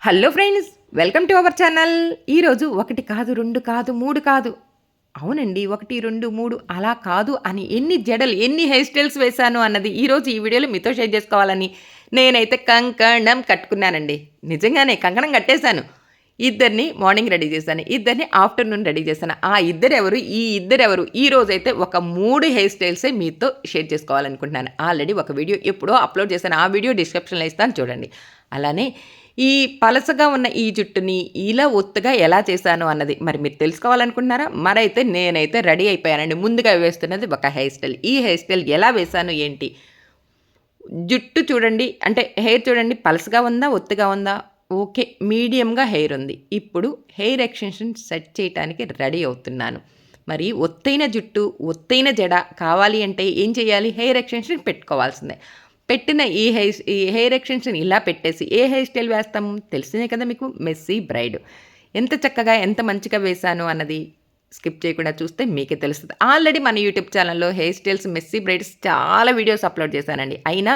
Hello friends, welcome to our channel. ఈరోజు 1 కాదు, 2 కాదు, 3 కాదు. అవునండి, 1, 2, 3 అలా కాదు అని ఎన్ని జడలు, ఎన్ని హెయిర్ స్టైల్స్ వేశాను అన్నది ఈరోజు ఈ వీడియోలో మీతో షేర్ చేసుకోవాలని నేనైతే కంకణం కట్టుకున్నానండి. నిజంగానే కంకణం కట్టేశాను. ఇద్దరిని మార్నింగ్ రెడీ చేశాను, ఇద్దరిని ఆఫ్టర్నూన్ రెడీ చేశాను. ఆ ఇద్దరెవరు, ఈ ఇద్దరెవరు, ఈ రోజైతే ఒక 3 హెయిర్ స్టైల్సే మీతో షేర్ చేసుకోవాలనుకుంటున్నాను. ఆల్రెడీ ఒక వీడియో ఎప్పుడో అప్లోడ్ చేశాను. ఆ వీడియో డిస్క్రిప్షన్లో ఇస్తాను చూడండి. అలానే ఈ పలసగా ఉన్న ఈ జుట్టుని ఇలా ఒత్తుగా ఎలా చేశాను అన్నది మరి మీరు తెలుసుకోవాలనుకుంటున్నారా? మరైతే నేనైతే రెడీ అయిపోయానండి. ముందుగా వేస్తున్నది ఒక హెయిర్ స్టైల్. ఈ హెయిర్ స్టైల్ ఎలా వేశాను ఏంటి? జుట్టు చూడండి, అంటే హెయిర్ చూడండి, పలసగా ఉందా, ఒత్తుగా ఉందా? ఓకే, మీడియంగా హెయిర్ ఉంది. ఇప్పుడు హెయిర్ ఎక్స్టెన్షన్ సెట్ చేయడానికి రెడీ అవుతున్నాను. మరి ఒత్తైన జుట్టు, ఒత్తైన జడ కావాలి అంటే ఏం చేయాలి? హెయిర్ ఎక్స్టెన్షన్ పెట్టుకోవాల్సిందే. పెట్టిన ఈ హెయిర్ ఎక్స్టెన్షన్ ఇలా పెట్టేసి ఏ హెయిర్ స్టైల్ వేస్తాము తెలిసినే కదా మీకు, మెస్సీ బ్రైడ్. ఎంత చక్కగా, ఎంత మంచిగా వేశాను అన్నది స్కిప్ చేయకుండా చూస్తే మీకే తెలుస్తుంది. ఆల్రెడీ మన యూట్యూబ్ ఛానల్లో హెయిర్ స్టైల్స్, మెస్సీ బ్రైడ్స్ చాలా వీడియోస్ అప్లోడ్ చేశానండి. అయినా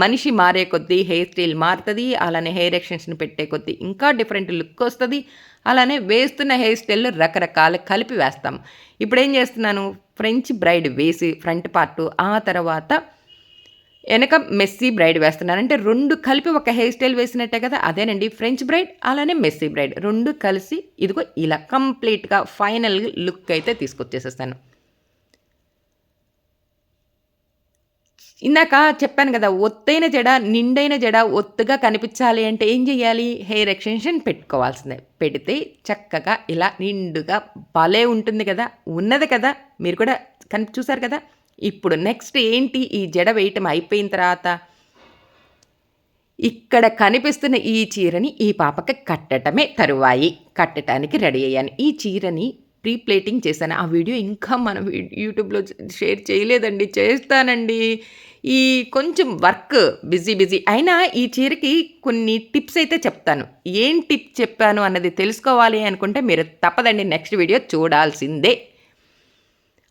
మనిషి మారే కొద్దీ హెయిర్ స్టైల్ మారుతుంది. అలానే హెయిర్ ఎక్స్టెన్షన్ పెట్టే కొద్దీ ఇంకా డిఫరెంట్ లుక్ వస్తుంది. అలానే వేస్తున్న హెయిర్ స్టైల్లో రకరకాలు కలిపి వేస్తాం. ఇప్పుడు ఏం చేస్తున్నాను, ఫ్రెంచ్ బ్రైడ్ వేసి ఫ్రంట్ పార్ట్, ఆ తర్వాత వెనక మెస్సీ బ్రైడ్ వేస్తున్నాను. అంటే 2 కలిపి ఒక హెయిర్ స్టైల్ వేసినట్టే కదా, అదేనండి ఫ్రెంచ్ బ్రైడ్, అలానే మెస్సీ బ్రైడ్ 2 కలిసి ఇదిగో ఇలా కంప్లీట్గా ఫైనల్ లుక్ అయితే తీసుకొచ్చేసేస్తాను. ఇందాక చెప్పాను కదా, ఒత్తైన జడ, నిండైన జడ ఒత్తుగా కనిపించాలి అంటే ఏం చేయాలి? హెయిర్ ఎక్స్టెన్షన్ పెట్టుకోవాల్సిందే. పెడితే చక్కగా ఇలా నిండుగా భలే ఉంటుంది కదా, ఉన్నది కదా, మీరు కూడా చూసారు కదా. ఇప్పుడు నెక్స్ట్ ఏంటి, ఈ జడ వేయటం అయిపోయిన తర్వాత ఇక్కడ కనిపిస్తున్న ఈ చీరని ఈ పాపకి కట్టటమే తరువాయి. కట్టడానికి రెడీ అయ్యాను. ఈ చీరని ప్రీ ప్లేటింగ్ చేశాను. ఆ వీడియో ఇంకా మనం యూట్యూబ్లో షేర్ చేయలేదండి, చేస్తానండి. ఈ కొంచెం వర్క్ బిజీ అయినా ఈ చీరకి కొన్ని టిప్స్ అయితే చెప్తాను. ఏం టిప్ చెప్పాను అన్నది తెలుసుకోవాలి అనుకుంటే మీరు తప్పదండి, నెక్స్ట్ వీడియో చూడాల్సిందే.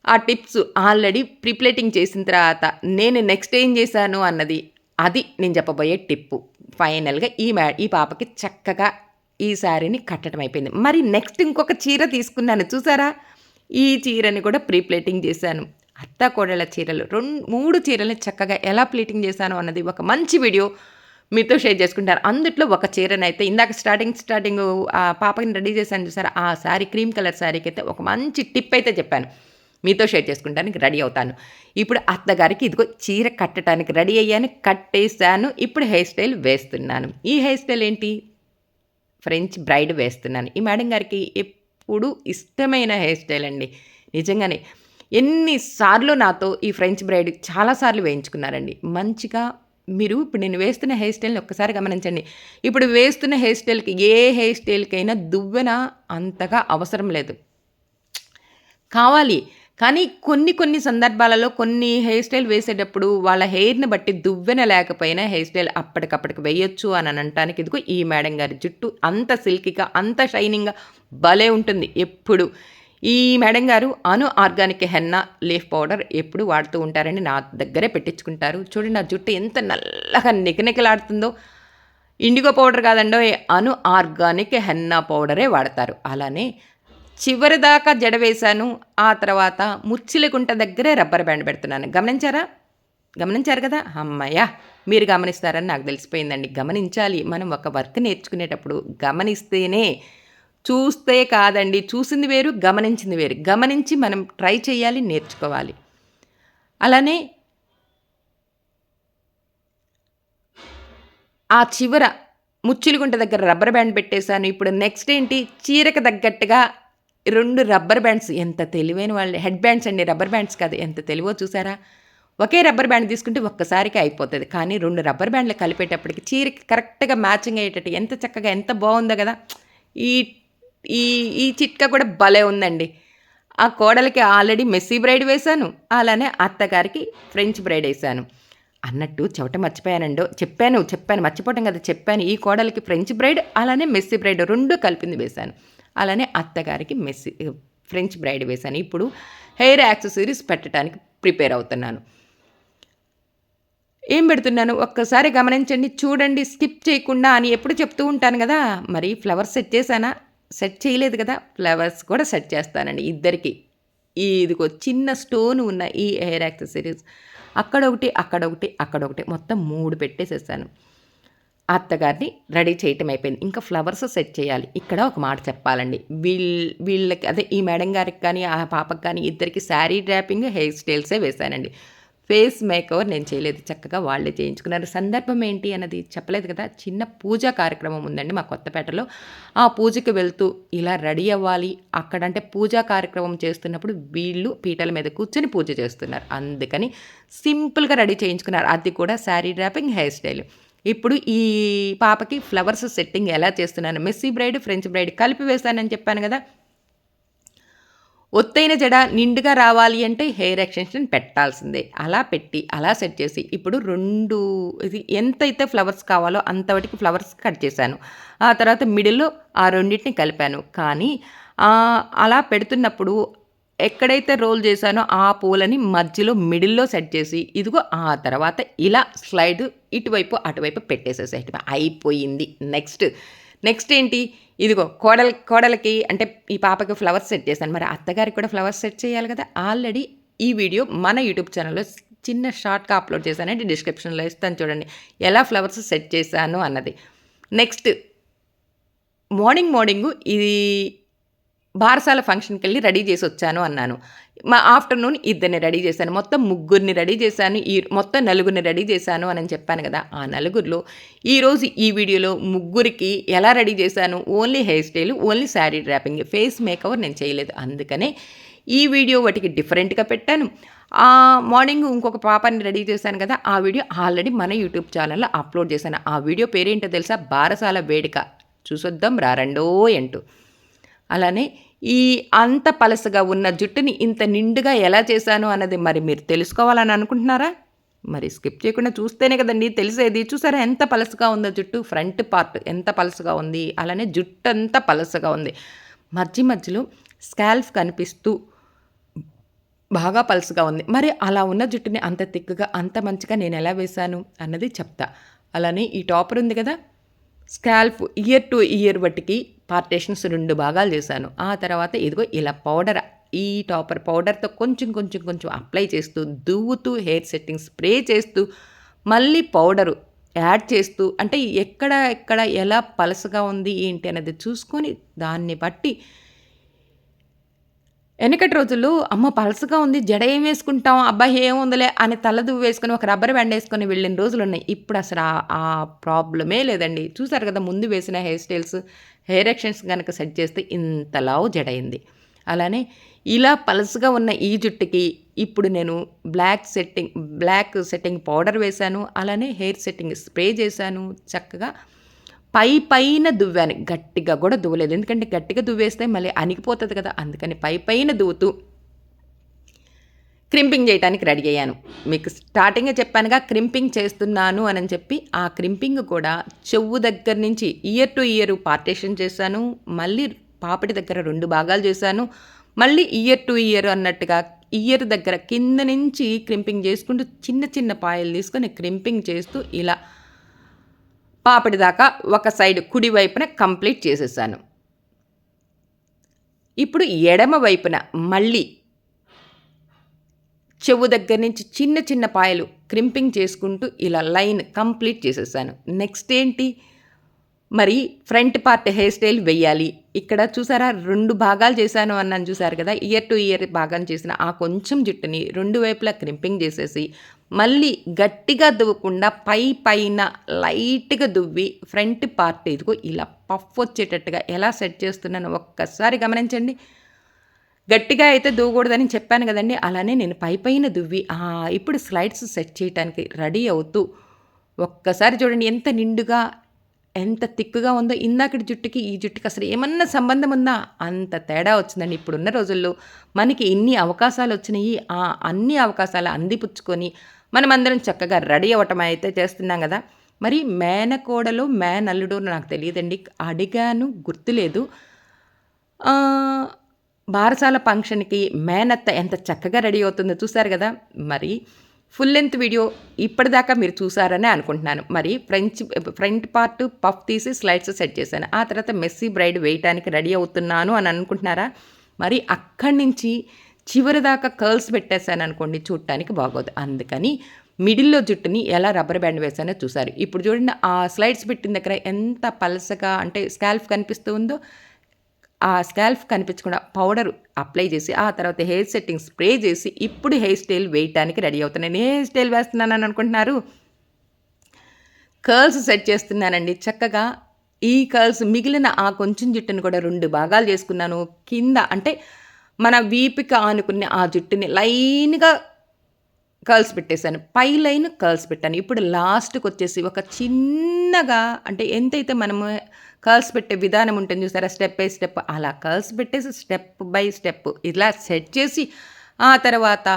ఆ టిప్స్ ఆల్రెడీ ప్రిప్లేటింగ్ చేసిన తర్వాత నేను నెక్స్ట్ ఏం చేశాను అన్నది, అది నేను చెప్పబోయే టిప్పు. ఫైనల్గా ఈ పాపకి చక్కగా ఈ శారీని కట్టడం అయిపోయింది. మరి నెక్స్ట్ ఇంకొక చీర తీసుకున్నాను చూసారా, ఈ చీరని కూడా ప్రీప్లేటింగ్ చేశాను. అత్త కోడళ్ళ చీరలు 3 చీరలని చక్కగా ఎలా ప్లేటింగ్ చేశాను అన్నది ఒక మంచి వీడియో మీతో షేర్ చేసుకుంటారు. అందుట్లో ఒక చీరనైతే ఇందాక స్టార్టింగ్ ఆ పాపని రెడీ చేశాను చూసారా, ఆ శారీ క్రీమ్ కలర్ శారీకి అయితే ఒక మంచి టిప్ అయితే చెప్పాను, మీతో షేర్ చేసుకుంటానికి రెడీ అవుతాను. ఇప్పుడు అత్తగారికి ఇదిగో చీర కట్టడానికి రెడీ అయ్యాను, కట్టేశాను. ఇప్పుడు హెయిర్ స్టైల్ వేస్తున్నాను. ఈ హెయిర్ స్టైల్ ఏంటి, ఫ్రెంచ్ బ్రైడ్ వేస్తున్నాను. ఈ మేడం గారికి ఎప్పుడు ఇష్టమైన హెయిర్ స్టైల్ అండి. నిజంగానే ఎన్నిసార్లు నాతో ఈ ఫ్రెంచ్ బ్రైడ్ చాలాసార్లు వేయించుకున్నారండి. మంచిగా మీరు ఇప్పుడు నేను వేస్తున్న హెయిర్ స్టైల్ని ఒక్కసారి గమనించండి. ఇప్పుడు వేస్తున్న హెయిర్ స్టైల్కి, ఏ హెయిర్ స్టైల్కైనా దువ్వెన అంతగా అవసరం లేదు. కావాలి, కానీ కొన్ని సందర్భాలలో కొన్ని హెయిర్ స్టైల్ వేసేటప్పుడు వాళ్ళ హెయిర్‌ని బట్టి దువ్వెన లేకపోయినా హెయిర్ స్టైల్ అప్పటికప్పటికి వేయొచ్చు అని అనటానికి ఇదిగో ఈ మేడం గారి జుట్టు అంత సిల్కీగా, అంత షైనింగ్‌గా భలే ఉంటుంది ఎప్పుడు. ఈ మేడం గారు ఆర్గానిక్ హెన్నా లీఫ్ పౌడర్ ఎప్పుడు వాడుతూ ఉంటారండి. నా దగ్గరే పెట్టించుకుంటారు. చూడండి నా జుట్టు ఎంత నల్లగా నిగనిగలాడుతుందో. ఇండిగో పౌడర్ కాదండోయ్, ఆర్గానిక్ హెన్నా పౌడరే వాడతారు. అలానే చివరిదాకా జడ వేశాను. ఆ తర్వాత ముచ్చిలి గుంట దగ్గరే రబ్బర్ బ్యాండ్ పెడుతున్నాను. గమనించారు కదా, హమ్మయ్య! మీరు గమనిస్తారని నాకు తెలిసిపోయిందండి. గమనించాలి. మనం ఒక వర్క్ నేర్చుకునేటప్పుడు గమనిస్తేనే, చూస్తే కాదండి. చూసింది వేరు, గమనించింది వేరు. గమనించి మనం ట్రై చేయాలి, నేర్చుకోవాలి. అలానే ఆ చివర ముచ్చిలిగుంట దగ్గర రబ్బర్ బ్యాండ్ పెట్టేశాను. ఇప్పుడు నెక్స్ట్ ఏంటి, చీరకు తగ్గట్టుగా 2 రబ్బర్ బ్యాండ్స్, ఎంత తెలివైన వాళ్ళే. హెడ్ బ్యాండ్స్ అండి, రబ్బర్ బ్యాండ్స్ కాదు. ఎంత తెలివో చూసారా? ఒకే రబ్బర్ బ్యాండ్ తీసుకుంటే ఒక్కసారికి అయిపోతది. కానీ 2 రబ్బర్ బ్యాండ్లు కలిపేటప్పటికి చీరకి కరెక్ట్‌గా మ్యాచింగ్ అయ్యేటట్టు ఎంత చక్కగా, ఎంత బావుందో గదా! ఈ ఈ ఈ చిట్కా కూడా భలే ఉందండి. ఆ కోడలికి ఆల్రెడీ మెస్సీ బ్రైడ్ వేశాను. అలానే అత్తగారికి ఫ్రెంచ్ బ్రైడ్ ఏశాను. అన్నట్టు చెవట మర్చిపోయానండో, చెప్పాను మర్చిపోవటం కాదు, చెప్పాను. ఈ కోడలికి ఫ్రెంచ్ బ్రైడ్, అలానే మెస్సీ బ్రైడ్ 2 కలిపింది వేశాను. అలానే అత్తగారికి ఫ్రెంచ్ బ్రైడ్ వేశాను. ఇప్పుడు హెయిర్ యాక్సెసరీస్ పెట్టడానికి ప్రిపేర్ అవుతున్నాను. ఏం పెడుతున్నాను ఒక్కసారి గమనించండి, చూడండి, స్కిప్ చేయకుండా అని ఎప్పుడు చెప్తూ ఉంటాను కదా! మరి ఫ్లవర్స్ సెట్ చేశానా? సెట్ చేయలేదు కదా! ఫ్లవర్స్ కూడా సెట్ చేస్తానండి ఇద్దరికీ. ఇదిగో చిన్న స్టోన్ ఉన్న ఈ హెయిర్ యాక్సెసరీస్ అక్కడొకటి, అక్కడొకటి, అక్కడొకటి మొత్తం 3 పెట్టేసేసాను. అత్తగారిని రెడీ చేయటం అయిపోయింది. ఇంకా ఫ్లవర్స్ సెట్ చేయాలి. ఇక్కడ ఒక మాట చెప్పాలండి. వీళ్ళకి అదే ఈ మేడం గారికి కానీ, ఆ పాపకి కానీ ఇద్దరికి శారీ డ్రాపింగ్, హెయిర్ స్టైల్సే వేశానండి. ఫేస్ మేకవర్ నేను చేయలేదు. చక్కగా వాళ్ళే చేయించుకున్నారు. సందర్భం ఏంటి అన్నది చెప్పలేదు కదా! చిన్న పూజా కార్యక్రమం ఉందండి మా కొత్తపేటలో. ఆ పూజకి వెళ్తూ ఇలా రెడీ అవ్వాలి. అక్కడంటే పూజా కార్యక్రమం చేస్తున్నప్పుడు వీళ్ళు పీటల మీద కూర్చొని పూజ చేస్తున్నారు. అందుకని సింపుల్‌గా రెడీ చేయించుకున్నారు. అది కూడా శారీ డ్రాపింగ్, హెయిర్ స్టైల్. ఇప్పుడు ఈ పాపకి ఫ్లవర్స్ సెట్టింగ్ ఎలా చేస్తున్నాను, మెస్సీ బ్రైడ్, ఫ్రెంచ్ బ్రైడ్ కలిపి వేశానని చెప్పాను కదా! ఒత్తైన జడ నిండుగా రావాలి అంటే హెయిర్ ఎక్స్టెన్షన్ పెట్టాల్సిందే. అలా పెట్టి, అలా సెట్ చేసి ఇప్పుడు 2 ఇది ఎంతైతే ఫ్లవర్స్ కావాలో అంతవరకు ఫ్లవర్స్ కట్ చేశాను. ఆ తర్వాత మిడిల్‌లో ఆ రెండిటిని కలిపాను. కానీ అలా పెడుతున్నప్పుడు ఎక్కడైతే రోల్ చేశానో ఆ పూలని మధ్యలో మిడిల్‌లో సెట్ చేసి, ఇదిగో ఆ తర్వాత ఇలా స్లైడ్ ఇటువైపు, అటువైపు పెట్టేసేసేయటమే అయిపోయింది. నెక్స్ట్ ఏంటి, ఇదిగో కోడలికి అంటే ఈ పాపకి ఫ్లవర్స్ సెట్ చేశాను. మరి అత్తగారికి కూడా ఫ్లవర్స్ సెట్ చేయాలి కదా! ఆల్రెడీ ఈ వీడియో మన యూట్యూబ్ ఛానల్‌లో చిన్న షార్ట్‌గా అప్లోడ్ చేశానండి. డిస్క్రిప్షన్‌లో ఇస్తాను చూడండి. ఎలా ఫ్లవర్స్ సెట్ చేశాను అన్నది. నెక్స్ట్ మార్నింగు ఇది బారసాల ఫంక్షన్‌కెళ్ళి రెడీ చేసొచ్చాను అన్నాను. ఆఫ్టర్‌నూన్ ఇద్దరిని రెడీ చేశాను. మొత్తం ముగ్గురిని రెడీ చేశాను. మొత్తం నలుగురిని రెడీ చేశాను అని చెప్పాను కదా! ఆ నలుగురిలో ఈరోజు ఈ వీడియోలో ముగ్గురికి ఎలా రెడీ చేశాను, only hair style, only sari dropping, face makeover నేను చేయలేదు. అందుకనే ఈ వీడియో వాటికి డిఫరెంట్‌గా పెట్టాను. మార్నింగ్ ఇంకొక పాపని రెడీ చేశాను కదా! ఆ వీడియో ఆల్రెడీ మన యూట్యూబ్ ఛానల్‌లో అప్లోడ్ చేశాను. ఆ వీడియో పేరేంటో తెలుసా? బారసాల వేడుక. చూసొద్దాం రారండోయ్ అంటూ. అలానే ఈ అంత పలసగా ఉన్న జుట్టుని ఇంత నిండుగా ఎలా చేశాను అన్నది మరి మీరు తెలుసుకోవాలని అనుకుంటున్నారా? మరి స్కిప్ చేయకుండా చూస్తేనే కదండీ తెలిసేది. చూసారా ఎంత పలసగా ఉందో జుట్టు, ఫ్రంట్ పార్ట్ ఎంత పలసగా ఉంది, అలానే జుట్టంతా పలసగా ఉంది. మధ్యలో స్కాల్ప్ కనిపిస్తూ బాగా పలసగా ఉంది. మరి అలా ఉన్న జుట్టుని అంత థిక్‌గా, అంత మంచిగా నేనెలా వేశాను అన్నది చెప్తా. అలానే ఈ టాపర్ ఉంది కదా! స్కాల్ప్ ఇయర్ టు ఇయర్ బట్టికి పార్టేషన్స్ 2 భాగాలు చేశాను. ఆ తర్వాత ఇదిగో ఇలా పౌడర్, ఈ టాపర్ పౌడర్‌తో కొంచెం అప్లై చేస్తూ, దువ్వుతూ, హెయిర్ సెట్టింగ్ స్ప్రే చేస్తూ, మళ్ళీ పౌడరు యాడ్ చేస్తూ, అంటే ఎక్కడ ఎలా పలసగా ఉంది ఏంటి అనేది చూసుకొని దాన్ని బట్టి వెనకటి రోజుల్లో అమ్మ పలసగా ఉంది, జడ ఏం వేసుకుంటాం, అబ్బా ఏముందిలే అని తల దువ్వేసుకొని ఒక రబ్బర్ బ్యాండ్ వేసుకొని వెళ్ళిన రోజులున్నాయి. ఇప్పుడు అసలు ఆ ప్రాబ్లమే లేదండి. చూసారు కదా ముందు వేసిన హెయిర్ స్టైల్స్, హెయిర్ ఎక్స్టెన్షన్స్ గనక సెట్ చేస్తే ఇంత లావు జడయింది. అలానే ఇలా పలసగా ఉన్న ఈ జుట్టుకి ఇప్పుడు నేను బ్లాక్ సెట్టింగ్ పౌడర్ వేశాను. అలానే హెయిర్ సెట్టింగ్ స్ప్రే చేశాను. చక్కగా పైన దువ్వాను. గట్టిగా కూడా దువ్వలేదు. ఎందుకంటే గట్టిగా దువ్వేస్తే మళ్ళీ అణిగిపోతది కదా! అందుకని పైన దువ్వుతూ క్రింపింగ్ చేయటానికి రెడీ అయ్యాను. మీకు స్టార్టింగే చెప్పానుగా క్రింపింగ్ చేస్తున్నాను అని చెప్పి, ఆ క్రింపింగ్ కూడా చెవు దగ్గర నుంచి ఇయర్ టు ఇయర్ పార్టేషన్ చేశాను. మళ్ళీ పాపిడి దగ్గర 2 భాగాలు చేశాను. మళ్ళీ ఇయర్ టు ఇయర్ అన్నట్టుగా ఇయర్ దగ్గర కింద నుంచి క్రింపింగ్ చేసుకుంటూ చిన్న పాయలు తీసుకొని క్రింపింగ్ చేస్తూ ఇలా పాపిడి దాకా ఒక సైడ్ కుడి వైపున కంప్లీట్ చేసేసాను. ఇప్పుడు ఎడమ వైపున మళ్ళీ చెవు దగ్గర నుంచి చిన్న పాయలు క్రింపింగ్ చేసుకుంటూ ఇలా లైన్ కంప్లీట్ చేసేసాను. నెక్స్ట్ ఏంటి, మరి ఫ్రంట్ పార్ట్ హెయిర్ స్టైల్ వెయ్యాలి. ఇక్కడ చూసారా 2 భాగాలు చేశాను అన్నాను చూసారు కదా! ఇయర్ టు ఇయర్ భాగం చేసిన ఆ కొంచెం జుట్టుని 2 వైపులా క్రింపింగ్ చేసేసి, మళ్ళీ గట్టిగా దువ్వకుండా పైన లైట్‌గా దువ్వి ఫ్రంట్ పార్ట్ ఇదిగో ఇలా పఫ్ వచ్చేటట్టుగా ఎలా సెట్ చేస్తున్నానో ఒక్కసారి గమనించండి. గట్టిగా అయితే దువ్వకూడదని చెప్పాను కదండీ! అలానే నేను పైన దువ్వి ఇప్పుడు స్లైడ్స్ సెట్ చేయటానికి రెడీ అవుతూ ఒక్కసారి చూడండి ఎంత నిండుగా, ఎంత థిక్‌గా ఉందో. ఇందాకటి జుట్టుకి, ఈ జుట్టుకి అసలు ఏమన్నా సంబంధం ఉందా? అంత తేడా వచ్చిందండి. ఇప్పుడున్న రోజుల్లో మనకి ఇన్ని అవకాశాలొచ్చినియి. అన్ని అవకాశాలు అందిపుచ్చుకొని మనమందరం చక్కగా రెడీ అవ్వటం అయితే చేస్తున్నాం గదా! మరి మేనకోడలో, మేనల్లుడో నాకు తెలీదండి. అడిగాను గుర్తులేదు. బారసాల ఫంక్షన్‌కి మేనత్త ఎంత చక్కగా రెడీ అవుతుందో చూసారు గదా! మరి ఫుల్ లెంత్ వీడియో ఇప్పటిదాకా మీరు చూసారనే అనుకుంటున్నాను. మరి ఫ్రంట్ పార్ట్ పఫ్ తీసి స్లైడ్స్ సెట్ చేశాను. ఆ తర్వాత మెస్సీ బ్రైడ్ వేయటానికి రెడీ అవుతున్నాను అని అనుకుంటున్నారా? మరి అక్కడి నుంచి చివరి దాకా కర్ల్స్ పెట్టేశాను అనుకోండి, చూడటానికి బాగోదు. అందుకని మిడిల్‌లో జుట్టుని ఎలా రబ్బర్ బ్యాండ్ వేశానో చూసారు. ఇప్పుడు చూడండి, ఆ స్లైడ్స్ పెట్టిన దగ్గర ఎంత పలసగా అంటే స్కాల్ప్ కనిపిస్తూ ఉందో, ఆ స్కాల్ప్ కనిపించకుండా పౌడర్ అప్లై చేసి, ఆ తర్వాత హెయిర్ సెట్టింగ్ స్ప్రే చేసి, ఇప్పుడు హెయిర్ స్టైల్ వేయటానికి రెడీ అవుతున్నాను. ఏ హెయిర్ స్టైల్ వేస్తున్నానని అనుకుంటున్నారు? కర్ల్స్ సెట్ చేస్తున్నానండి చక్కగా. ఈ కర్ల్స్ మిగిలిన ఆ కొంచెం జుట్టుని కూడా 2 భాగాలు చేసుకున్నాను. కింద అంటే మన వీపుకి ఆనుకునే ఆ జుట్టుని లైన్‌గా కర్ల్స్ పెట్టేశాను. పై లైన్ కర్ల్స్ పెట్టాను. ఇప్పుడు లాస్ట్‌కొచ్చేసి ఒక చిన్నగా అంటే ఎంతైతే మనము కర్ల్స్ పెట్టే విధానం ఉంటుంది చూసారా? స్టెప్ బై స్టెప్ అలా కర్ల్స్ పెట్టేసి స్టెప్ బై స్టెప్ ఇలా సెట్ చేసి, ఆ తర్వాత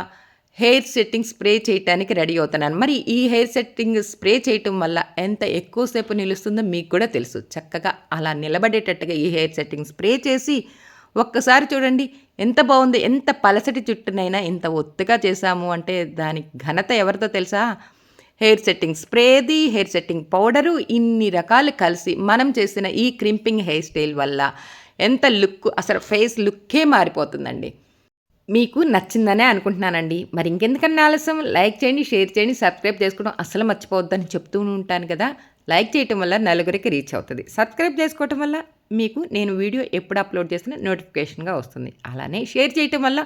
హెయిర్ సెట్టింగ్ స్ప్రే చేయటానికి రెడీ అవుతున్నాను. మరి ఈ హెయిర్ సెట్టింగ్ స్ప్రే చేయటం వల్ల ఎంత ఎక్కువ సేపు నిలుస్తుందో మీకు కూడా తెలుసు. చక్కగా అలా నిలబడేటట్టుగా ఈ హెయిర్ సెట్టింగ్ స్ప్రే చేసి ఒక్కసారి చూడండి ఎంత బాగుంది. ఎంత పలసటి జుట్టునైనా ఇంత ఒత్తుగా చేశాము అంటే దాని ఘనత ఎవరిదో తెలుసా? హెయిర్ సెట్టింగ్ స్ప్రేది, హెయిర్ సెట్టింగ్ పౌడరు, ఇన్ని రకాలు కలిసి మనం చేసిన ఈ క్రింపింగ్ హెయిర్ స్టైల్ వల్ల ఎంత లుక్, అసలు ఫేస్ లుక్కే మారిపోతుందండి. మీకు నచ్చిందనే అనుకుంటున్నానండి. మరి ఇంకెందుకన్నా ఆలస్యం, లైక్ చేయండి, షేర్ చేయండి, సబ్స్క్రైబ్ చేసుకోవడం అస్సలు మర్చిపోవద్దని చెప్తూ ఉంటాను కదా! లైక్ చేయటం వల్ల నలుగురికి రీచ్ అవుతుంది. సబ్స్క్రైబ్ చేసుకోవటం వల్ల మీకు నేను వీడియో ఎప్పుడు అప్లోడ్ చేసినా నోటిఫికేషన్‌గా వస్తుంది. అలానే షేర్ చేయటం వల్ల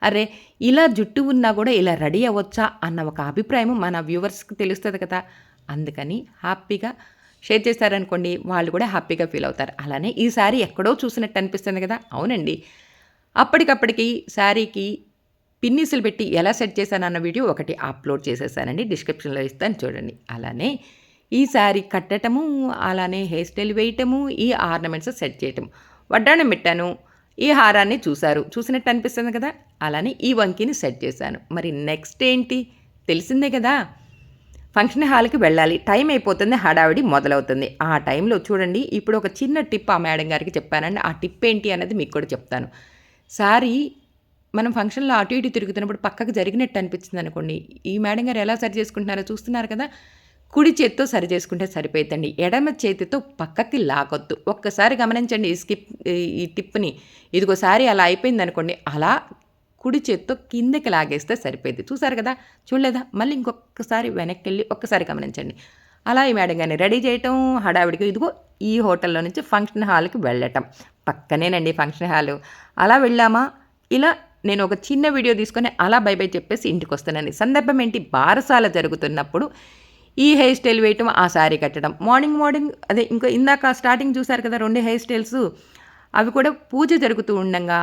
అరే! ఇలా జుట్టు ఉన్నా కూడా ఇలా రెడీ అవ్వచ్చా అన్న ఒక అభిప్రాయం మన వ్యూవర్స్‌కి తెలుస్తది కదా! అందుకని హ్యాపీగా షేర్ చేశారనుకోండి, వాళ్ళు కూడా హ్యాపీగా ఫీల్ అవుతారు. అలానే ఈ సారీ ఎక్కడో చూసినట్టు అనిపిస్తుంది కదా! అవునండి. అప్పటికప్పటికి శారీకి పిన్నీసులు పెట్టి ఎలా సెట్ చేశానన్న వీడియో ఒకటి అప్లోడ్ చేసేసానండి. డిస్క్రిప్షన్‌లో ఇస్తాను చూడండి. అలానే ఈ శారీ కట్టటము, అలానే హెయిర్ స్టైల్ వేయటము, ఈ ఆర్నమెంట్స్ సెట్ చేయటం. వడ్డాణం పెట్టాను. ఈ హారాన్ని చూసారు. చూసినట్టు అనిపిస్తుంది కదా! అలానే ఈ వంకీని సెట్ చేశాను. మరి నెక్స్ట్ ఏంటి? తెలిసిందే కదా! ఫంక్షన్ హాల్‌కి వెళ్ళాలి. టైం అయిపోతుంది. హడావిడి మొదలవుతుంది. ఆ టైంలో చూడండి, ఇప్పుడు ఒక చిన్న టిప్ ఆ మేడం గారికి చెప్పానండి. ఆ టిప్ ఏంటి అన్నది మీకు కూడా చెప్తాను. సారీ మనం ఫంక్షన్‌లో అటు ఇటు తిరుగుతున్నప్పుడు పక్కకు జరిగినట్టు అనిపించిందనుకోండి, ఈ మేడం గారు ఎలా సరి చేసుకుంటున్నారో చూస్తున్నారు కదా! కుడి చేత్తో సరి చేసుకుంటే సరిపోయిద్దండి. ఎడమ చేతితో పక్కకి లాగొద్దు. ఒక్కసారి గమనించండి ఈ టిప్‌ని. ఇదిగోసారి అలా అయిపోయిందనుకోండి, అలా కుడి చేత్తో కిందకి లాగేస్తే సరిపోయిద్ది. చూసారు కదా! చూడలేదా? మళ్ళీ ఇంకొక్కసారి వెనక్కెళ్ళి ఒక్కసారి గమనించండి. అలా ఈ మేడం గారిని రెడీ చేయటం, హడావిడిగా ఇదిగో ఈ హోటల్‌లో నుంచి ఫంక్షన్ హాల్‌కి వెళ్ళటం. పక్కనేనండి ఫంక్షన్ హాలు. అలా వెళ్ళామా, ఇలా నేను ఒక చిన్న వీడియో తీసుకొని అలా బై బై చెప్పేసి ఇంటికొస్తానండి. సందర్భం ఏంటి? బారసాల జరుగుతున్నప్పుడు ఈ హెయిర్ స్టైల్ వేయటం, ఆ శారీ కట్టడం. మార్నింగ్ అదే ఇంకా ఇందాక స్టార్టింగ్ చూసారు కదా! 2 హెయిర్ స్టైల్సు. అవి కూడా పూజ జరుగుతూ ఉండంగా,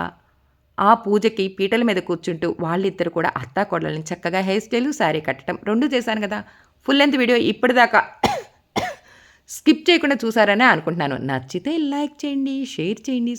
ఆ పూజకి పీటల మీద కూర్చుంటూ వాళ్ళిద్దరు కూడా అత్తాకోడళ్ళని చక్కగా హెయిర్ స్టైలు, శారీ కట్టడం 2 చేశాను కదా! ఫుల్ లెంత్ వీడియో ఇప్పటిదాకా స్కిప్ చేయకుండా చూసారనే అనుకుంటున్నాను. నచ్చితే లైక్ చేయండి, షేర్ చేయండి,